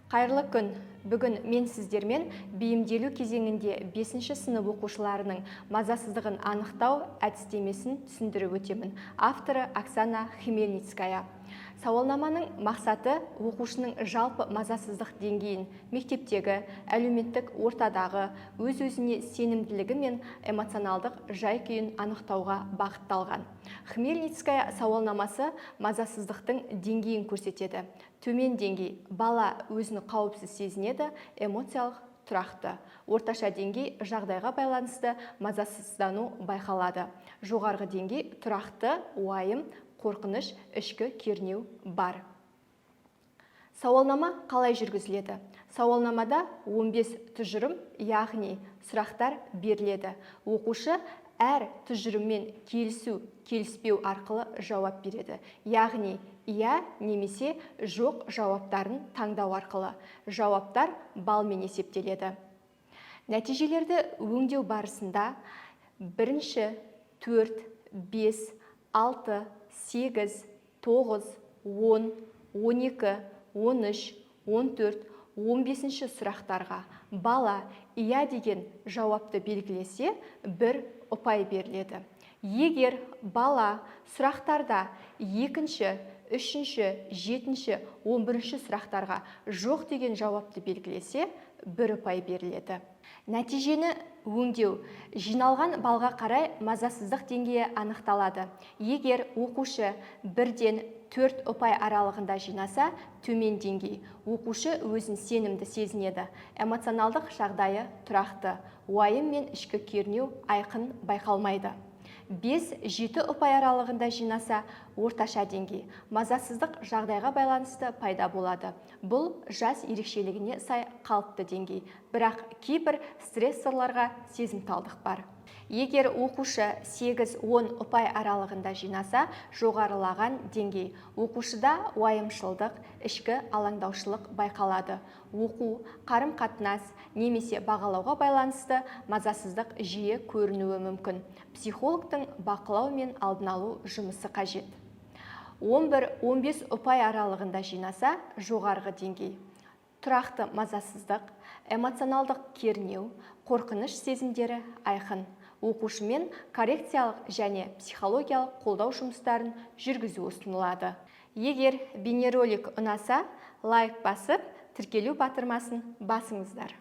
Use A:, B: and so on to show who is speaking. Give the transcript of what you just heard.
A: Қайырлы күн. Бүгін мен сіздермен бейімделу кезеңінде 5-ші сынып оқушыларының мазасыздығын анықтау әдістемесін түсіндіріп өтемін. Авторы Оксана Хмельницкая. Сауалнаманың мақсаты оқушының жалпы мазасыздық деңгейін, мектептегі, әлеуметтік ортадағы өз-өзіне сенімділігі мен эмоционалдық жай-күйін анықтауға бағытталған. Хмельницкая сауалнамасы мазасыздықтың деңгейін көрсетеді. Төмен деңгей – бала өзін қауіпсіз сезінеді, эмоциялық тұрақты. Орташа деңгей – жағдайға байланысты мазасыздану байқалады. Жоғарғы деңгей – тұрақты, уайым, қорқыныш, ішкі кернеу бар. Сауалнама қалай жүргізіледі? Сауалнамада 15 тұжырым, яғни сұрақтар беріледі. Оқушы әр тұжырыммен келісу, келіспеу арқылы жауап береді. Яғни иә немесе жоқ жауаптарын таңдау арқылы. Жауаптар балмен есептеледі. Нәтижелерді өңдеу барысында 1-ші, 4, 5, 6, 8, 9, 10, 12, 13, 14, 15-ші сұрақтарға бала иә деген жауапты белгілесе 1 ұпай беріледі. Егер бала сұрақтарда 2-ші, 3-ші, 7-ші, 11-ші сұрақтарға жоқ деген жауапты белгілесе 1 ұпай беріледі. Нәтижені өңдеу. Жиналған балға қарай мазасыздық деңгейі анықталады. Егер оқушы 1-ден 4 ұпай аралығында жинаса, төмен деңгей. Оқушы өзін сенімді сезінеді. Эмоционалдық жағдайы тұрақты. Уайым мен ішкі кернеу айқын байқалмайды. 5-7 ұпай аралығында жинаса, орташа деңгей. Мазасыздық жағдайға байланысты пайда болады. Бұл жас ерекшелігіне сай қалыпты деңгей. Бірақ кейбір стрессорларға сезімталдық бар. Егер оқушы 8-10 ұпай аралығында жинаса, жоғарылаған деңгей. Оқушыда уайымшылдық, ішкі алаңдаушылық байқалады. Оқу, қарым-қатынас немесе бағалауға байланысты мазасыздық жиі көрінуі мүмкін. Психологтың бақылау мен алдын алу жұмысы қажет. 11-15 ұпай аралығында жинаса, жоғарғы деңгей. Тұрақты мазасыздық, эмоционалдық кернеу, қорқыныш сезімдері айқын. Оқушымен коррекциялық және психологиялық қолдау жұмыстарын жүргізу ұсынылады. Егер бейнеролик ұнаса, лайк басып, тіркелу батырмасын басыңыздар.